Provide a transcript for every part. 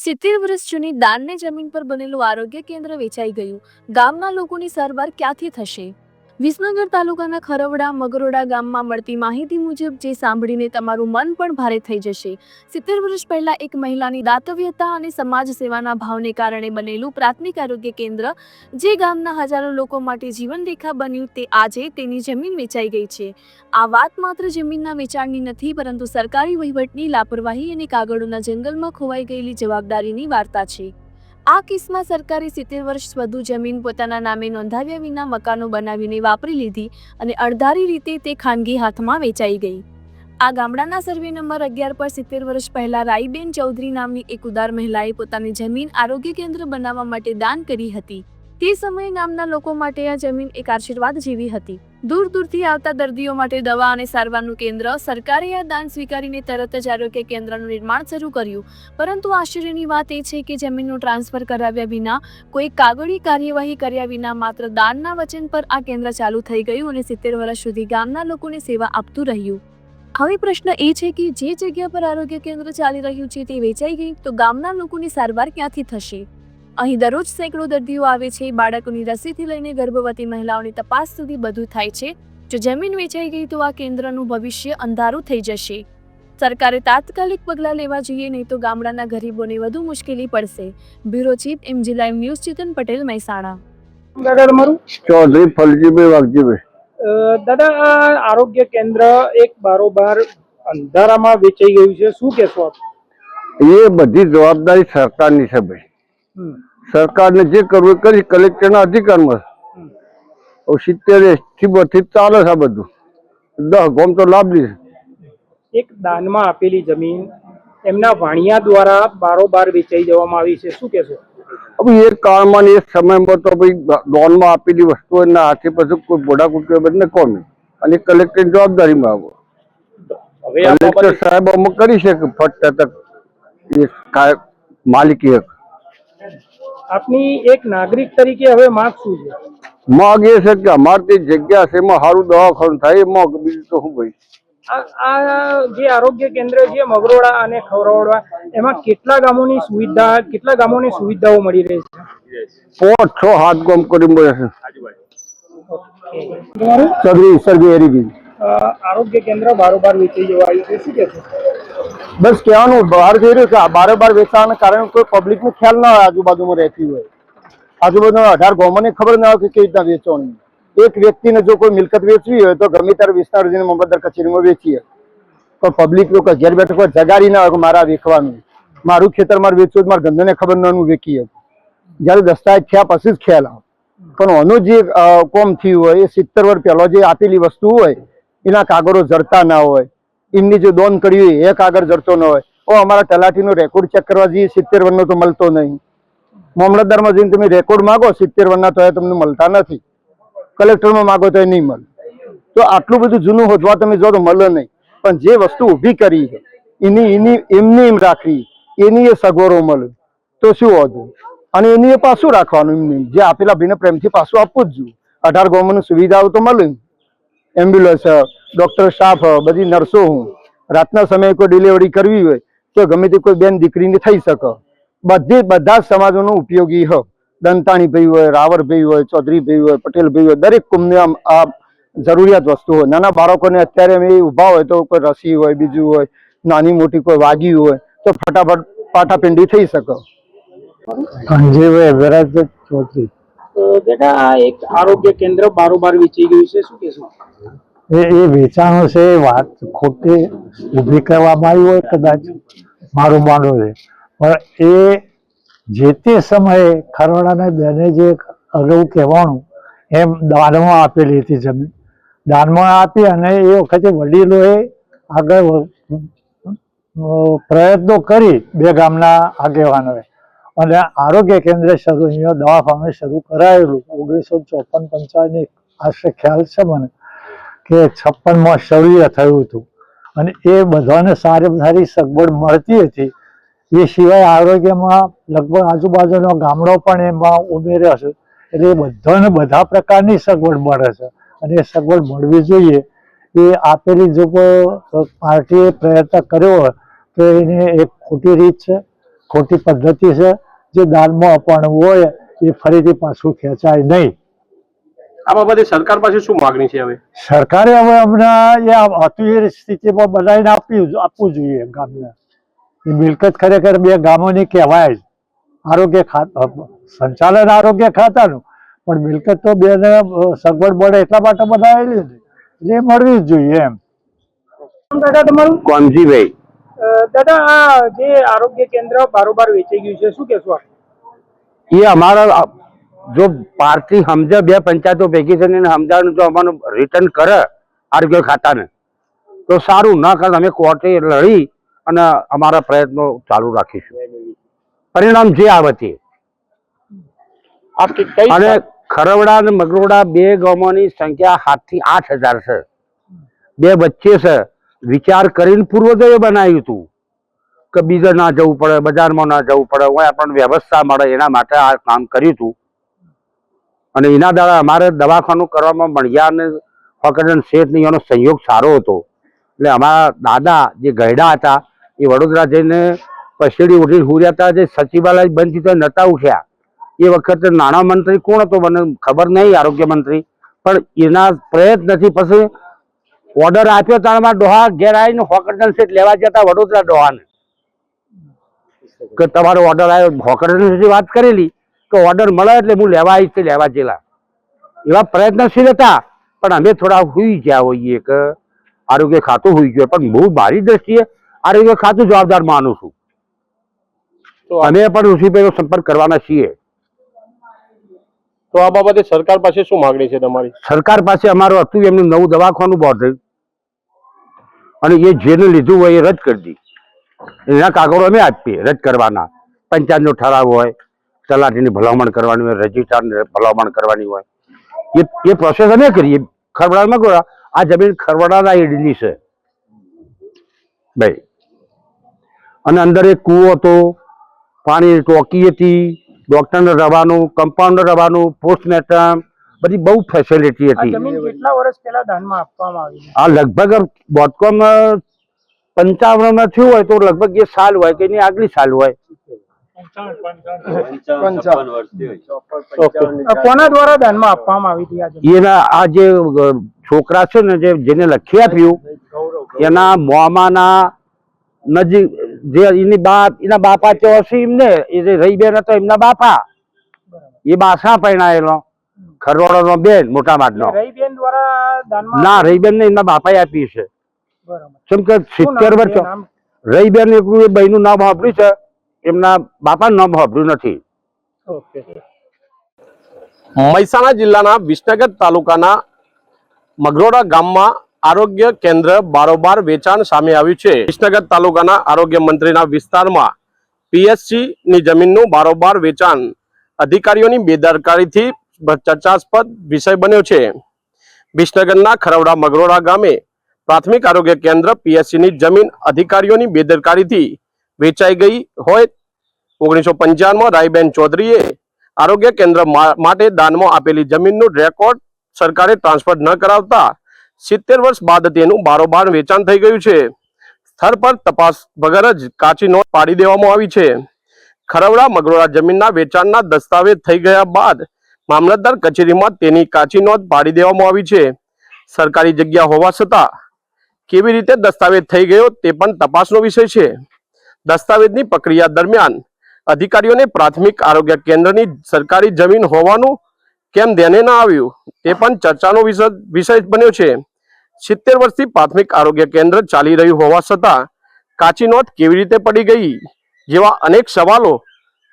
70 વર્ષ જૂની દાનની જમીન પર બનેલું આરોગ્ય કેન્દ્ર વેચાઈ ગયું. ગામના લોકોની સારવાર ક્યાંથી થશે? વિસનગર તાલુકાના ખરવડા મગરોડા ગામમાં મળતી માહિતી મુજબ જે સાંભળીને તમારું મન પણ ભારે થઈ જશે. 70 વર્ષ પહેલા એક મહિલાની દાતવ્યતા અને સમાજ સેવાના ભાવને કારણે બનેલું પ્રાથમિક આરોગ્ય કેન્દ્ર, જે ગામના હજારો લોકો માટે જીવનરેખા બન્યું, તે આજે તેની જમીન વેચાઈ ગઈ છે. આ વાત માત્ર જમીનના વેચાણની નથી, પરંતુ સરકારી વહીવટની લાપરવાહી અને કાગળોના જંગલમાં ખોવાઈ ગયેલી જવાબદારીની વાર્તા છે. આ કેસમાં સરકારે 70 વર્ષ વધુ જમીન પોતાના નામે નોંધાવ્યા વિના મકાનો બનાવીને વાપરી લીધી અને અણધારી રીતે તે ખાનગી હાથમાં વેચાઈ ગઈ. આ ગામડાના સર્વે નંબર 11 પર 70 વર્ષ પહેલા રાઈબેન ચૌધરી નામની એક ઉદાર મહિલાએ પોતાની જમીન આરોગ્ય કેન્દ્ર બનાવવા માટે દાન કરી હતી. તે સમયે ગામના લોકો માટે આ જમીન એક આશીર્વાદ જેવી હતી. દૂર દૂરથી આવતા દર્દીઓ માટે દવા અને સારવારનું કેન્દ્ર. સરકારે આ દાન સ્વીકારીને તરત જ આરોગ્ય કેન્દ્રનું નિર્માણ શરૂ કર્યું. પરંતુ આશ્ચર્યની વાત એ છે કે જમીનનું ટ્રાન્સફર કરાવ્યા વિના, કોઈ કાગળી કાર્યવાહી કર્યા વિના માત્ર દાનના વચન પર આ કેન્દ્ર ચાલુ થઈ ગયું અને 70 વર્ષ સુધી ગામના લોકોને સેવા આપતું રહ્યું. હવે પ્રશ્ન એ છે કે જે જગ્યા પર આરોગ્ય કેન્દ્ર ચાલી રહ્યું છે તે વેચાઈ ગઈ તો ગામના લોકોની સારવાર ક્યાંથી થશે? અહીં દરરોજ સેંકડો દર્દીઓ આવે છે. બાળકોની રસીથી લઈને ગર્ભવતી મહિલાઓની તપાસ સુધી બધું થાય છે. જો જમીન વેચાઈ ગઈ તો આ કેન્દ્રનું ભવિષ્ય અંધારું થઈ જશે. સરકારે તાત્કાલિક પગલાં લેવા જોઈએ, નહીં તો ગામડાના ગરીબોને વધુ મુશ્કેલી પડશે. Bureau chief MG live news Chetan Patel, Mehsana. દાદા તમારું? ચૌધરી ફલજીભાઈ વાઘજીભાઈ. દાદા, આ આરોગ્ય કેન્દ્ર એક બારોબાર અંધારામાં વેચાઈ ગયું છે, શું કહેશો આપ? એ બધી જવાબદારી સરકારની છે ભાઈ. સરકારને જે કરવું એ કરી, કલેક્ટરના અધિકારમાં. 70 થી 32 ચાલે છે આ બધું. 10 ગામ તો લાભ લે. એક દાનમાં આપેલી જમીન એમના વાણિયા દ્વારા બારોબાર વેચાઈ જવામાં આવી છે, શું કહેશો? હવે એ કાળમાં એ સમયમાં તો ભાઈ લોનમાં આપેલી વસ્તુઓ એના હાથે પછી કોઈ બોડા કુટકે બધને કોણ, અને કલેક્ટર જવાબદારીમાં આવો. હવે આ કલેક્ટર બાબતે સાહેબ અમુક કરી શકે ફટ તક એ માલિકી હક. આપની એક નાગરિક તરીકે હવે માંગ શું છે? માગ એ છે કે અમારી તે જગ્યા છે એમાં સારું દવાખાનું થાય, એ માગ. બીજું તો શું ભાઈ? આ જે આરોગ્ય કેન્દ્ર છે મગરોડા અને ખવરોડા, એમાં કેટલા ગામોની સુવિધાઓ મળી રહી છે? 5, 6, 7 ગામ કરી મળે છે. તમારું? સગરી સરગી એરી ગઈ. આરોગ્ય કેન્દ્ર બારોબાર વેચાઈ જવા આવ્યું છે, શું કહેશો? બસ કહેવાનું બહાર જઈ રહ્યું છે. આ બારોબાર વેચાવાના કારણે કોઈ પબ્લિક ને ખ્યાલ ના હોય, આજુબાજુમાં રહેતી હોય. આજુબાજુના 18 ગામોને ખબર ના હોય કે કેવી રીતના વેચવાનું. એક વ્યક્તિને જો કોઈ મિલકત વેચવી હોય તો ગમે ત્યારે વિસ્તાર જઈને મામલતદાર કચેરીમાં વેચીએ. પણ પબ્લિક લોકો ઘેર બેઠા કોઈ જગાડી ના હોય કે મારા વેચવાનું, મારું ખેતર મારે વેચવું, મારા ધંધાને ખબર ના હું વેચીએ. જયારે દસ્તાવેજ થયા પછી જ ખ્યાલ આવે. પણ આનું જે કોમ થયું હોય એ 70 વર્ષ પહેલા જે આપેલી વસ્તુ હોય એના કાગળો જડતા ના હોય, એમની જે દોન કરી હોય એ કાગળ જડતો ના હોય. અમારા તલાટીનો રેકોર્ડ ચેક કરવા જઈએ 70 વર્ષનો તો મળતો નહીં. મામલતદારમાં જઈને તમે રેકોર્ડ માગો 70 વર્ષના તો તમને મળતા નથી. કલેક્ટરમાં માગો તો એ નહીં મળે. તો આટલું બધું જૂનું હોદવા તમે જો તો મળે નહીં. પણ જે વસ્તુ ઊભી કરી છે એમની એમ રાખવી, એની એ સગવડો મળે તો શું હોતું, અને એની એ પાછું રાખવાનું. એમની જે આપેલા ભાઈને પ્રેમથી પાછું આપવું જ જોઈએ. 18 ગામોની સુવિધાઓ તો મળે. એમ્બ્યુલન્સ, ડોક્ટર સ્ટાફ, બધી નર્સો, રાતના સમયે કોઈ ડિલિવરી કરવી હોય તો ગમે તે કોઈ બેન દીકરીને થઈ શકે. બધા જ સમાજોનો ઉપયોગી હોય. દંતાણી ભાઈ હોય, રાવર ભાઈ હોય, ચૌધરી ભાઈ હોય, પટેલ ભાઈ હોય, દરેક કુંભને આ જરૂરિયાત વસ્તુ હોય. નાના બાળકોને અત્યારે અમે ઊભા હોય તો કોઈ રસી હોય, બીજું હોય, નાની મોટી કોઈ વાગી હોય તો ફટાફટ પાટાપિંડી થઈ શકે. અંજીભાઈ વિરાજભાઈ ચૌધરી. બેટા, આ એક આરોગ્ય કેન્દ્ર બારોબાર વેચાઈ ગયું છે, શું કહેશો? એ વેચાણો છે, વાત ખોટી ઊભી કરવામાં આવી હોય કદાચ, મારું માનવું છે. પણ એ જે તે સમયે ખરવાડાના બેને જે અગાઉ કહેવાનું એમ દાનમાં આપેલી હતી જમીન. દાનમાં આપી અને એ વખતે વડીલોએ આગળ પ્રયત્નો કરી, બે ગામના આગેવાનોએ, અને આરોગ્ય કેન્દ્ર શરૂ, અહીંયા દવાખાનું શરૂ કરાયેલું 1954-55 આશરે ખ્યાલ છે મને કે 56માં શરૂ થયું હતું. અને એ બધાને સારી સગવડ મળતી હતી. એ સિવાય આરોગ્યમાં લગભગ આજુબાજુનો ગામડો પણ એમાં ઉમેર્યો છે. એટલે એ બધાને બધા પ્રકારની સગવડ મળે છે, અને એ સગવડ મળવી જોઈએ. એ આપેલી જો કોઈ પાર્ટીએ પ્રયત્ન કર્યો હોય તો એને એક ખોટી રીત છે, ખોટી પદ્ધતિ છે. જે દાનમાં આપવાનું હોય એ ફરીથી પાછું ખેંચાય નહીં. આ બાબતે સરકાર પાસે શું માગણી છે હવે? સરકારે હવે હમણાં એ હતું એ સ્થિતિમાં બનાવીને આપવું જોઈએ ગામને. એ મિલકત ખરેખર બે ગામોની કહેવાય જ. આરોગ્ય સંચાલન આરોગ્ય ખાતાનું, પણ મિલકત તો બેને સગવડ મળે એટલા માટે બનાવેલી ને, એટલે મળવી જ જોઈએ એમ. દાદા તમારું? કોમજીભાઈ. દાદા, આ જે આરોગ્ય કેન્દ્ર બારોબાર વેચાઈ ગયું છે, શું કહેશો આપ? એ અમારા જો પાર્ટી સમજે, બે પંચાયતો ભેગી થઈને સમજાવવાનું જો અમારું રિટર્ન કરે આરોગ્ય ખાતાને તો સારું. ના કરે અમે કોર્ટે લડી અને અમારા પ્રયત્નો ચાલુ રાખીશું. પરિણામ જે આવે તે. અને ખરવડા અને મગરોડા બે ગામોની સંખ્યા 7 થી 8,000 છે. બે વચ્ચે છે. વિચાર કરીને પૂર્વજોએ બનાવ્યું હતું કે બીજે ના જવું પડે, બજારમાં ના જવું પડે, હોય આપણને વ્યવસ્થા મળે, એના માટે આ કામ કર્યું હતું. અને એના દ્વારા અમારે દવાખાનું કરવામાં મળ્યા અને ફકરજન શેઠની એનો સહયોગ સારો હતો. એટલે અમારા દાદા જે ગયડા હતા એ વડોદરા જઈને પછેડી ઉઠીને હુર્યા હતા. જે સચિવાલય બંધ થયું નતા ઉઠ્યા એ વખતે નાણામંત્રી કોણ હતો મને ખબર નહીં, આરોગ્ય મંત્રી, પણ એના પ્રયત્નથી પછી ઓર્ડર આપ્યો તારમાં ડોહા ઘેર આવીને ફકરજન શેઠ લેવા જતા વડોદરા ડોહાને કે તમારો ઓર્ડર આવ્યો. ફકરજન શેઠે વાત કરેલી કે ઓર્ડર મળે એટલે હું લેવા આવીશ તે લેવા જેલા. એવા પ્રયત્નશીલ હતા. પણ અમે થોડા હુઈ ગયા હોઈએ કે આરોગ્ય ખાતું હોઈ ગયું, પણ હું મારી દ્રષ્ટિએ આરોગ્ય ખાતું જવાબદાર માનું છું. અમે પણ ઋષિભાઈનો સંપર્ક કરવાના છીએ. તો આ બાબતે સરકાર પાસે શું માગણી છે તમારી? સરકાર પાસે અમારું હતું એમનું નવું દવાખાનું બાંધ્યું અને એ જેને લીધું હોય એ રદ કરી દી. એના કાગળો અમે આપીએ રદ કરવાના. પંચાયતનો ઠરાવ હોય, તલાટીની ભલામણ કરવાની હોય, રજિસ્ટ્રારની ભલામણ કરવાની હોય, એ પ્રોસેસ અમે કરીએ. ખરવડામાં ગોળા આ જમીન ખરવડાના એડની છે ભાઈ. અને અંદર એક કૂવો હતો, પાણી ટોકી હતી, ડોક્ટરને રવાનું, કમ્પાઉન્ડર રવાનું, પોસ્ટમોર્ટમ, બધી બહુ ફેસિલિટી આ હતી. જમીન કેટલા વર્ષ પહેલા દાનમાં આપવામાં આવી? આ લગભગ બોટકોમ 55 થયું હોય તો લગભગ એ સાલ હોય કે એની આગલી સાલ હોય. કોના દ્વારા દાનમાં આપવામાં આવી હતી આ જમીન? એના આ જે છોકરા છે ને જેને લખી આપ્યું એના મોમાના નજીક જે એના બાપા ચોસીમ ને એ જે રહી બેન હતો એમના બાપા એ બાસા પહેણાયેલો ખરવાડો બેન મોટા માટનો. રહીબેન દ્વારા દાનમાં? ના, રહીબેન ને એમના બાપાએ આપી છે. બરાબર. કેમ કે 70 વર્ષ રહીબેન એકલું એ બહેનું નામ સાંભળ્યું છે, એમના બાપાનું નામ સાંભળ્યું નથી. ઓકે. મહેસાણા જિલ્લાના વિસનગર તાલુકાના મગરોડા ગામમાં આરોગ્ય કેન્દ્ર બારોબાર વેચાણ સામે આવ્યું છે. વિસનગર તાલુકાના આરોગ્ય મંત્રીના વિસ્તારમાં પીએચસી ની જમીનનું બારોબાર વેચાણ અધિકારીઓની બેદરકારીથી ચર્ચાસ્પદ વિષય બન્યો છે. વિસનગરના ખરવડા મગરોડા ગામે પ્રાથમિક આરોગ્ય કેન્દ્ર પીએચસી ની જમીન અધિકારીઓની બેદરકારીથી વેચાઈ ગઈ હોય. 1995માં રાયબેન ચૌધરીએ આરોગ્ય કેન્દ્ર માટે દાનમાં આપેલી જમીનનું રેકોર્ડ સરકારે ટ્રાન્સફર ન કરાવતા 70 વર્ષ બાદ તેનું બારોબાર વેચાણ થઈ ગયું છે. સ્થળ પર તપાસ વગર જ કાચી નોંધ પાડી દેવામાં આવી છે. ખરવડા મગરોડા જમીનના વેચાણના દસ્તાવેજ થઈ ગયા બાદ મામલતદાર કચેરીમાં તેની કાચી નોંધ પાડી દેવામાં આવી છે. સરકારી જગ્યા હોવા છતાં કેવી રીતે દસ્તાવેજ થઈ ગયો તે પણ તપાસનો વિષય છે. દસ્તાવેજની પ્રક્રિયા દરમિયાન અધિકારીઓને પ્રાથમિક આરોગ્ય કેન્દ્રની સરકારી જમીન હોવાનું કેમ ધ્યાને ન આવ્યું તે પણ ચર્ચાનો વિષય બન્યો છે. 70 વર્ષથી પ્રાથમિક આરોગ્ય કેન્દ્ર ચાલી રહ્યું હોવા છતાં કાચી નોંધ કેવી રીતે પડી ગઈ જેવા અનેક સવાલો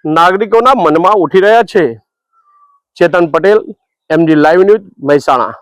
નાગરિકોના મનમાં ઉઠી રહ્યા છે. Chetan Patel, MG live news, Mehsana.